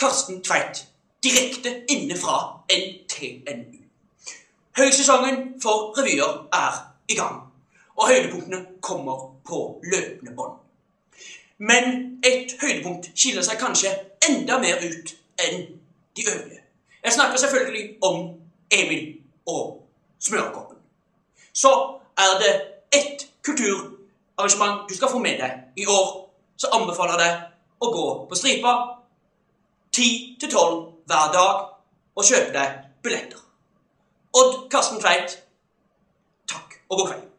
Karsten Tveit, direkte inne fra NTNU. Høysesongen for revyer er i gang, og høydepunktene kommer på løpende bånd. Men et høydepunkt skiller seg kanskje enda mer ut enn de øvrige. Jeg snakker selvfølgelig om Emil og Smørkoppen. Så er det ett kulturarrangement du skal få med deg i år, så anbefaler jeg deg å gå på Stripa 10–12 hver dag og kjøpe deg billetter. Odd Karsten Tveit, takk og god kveld.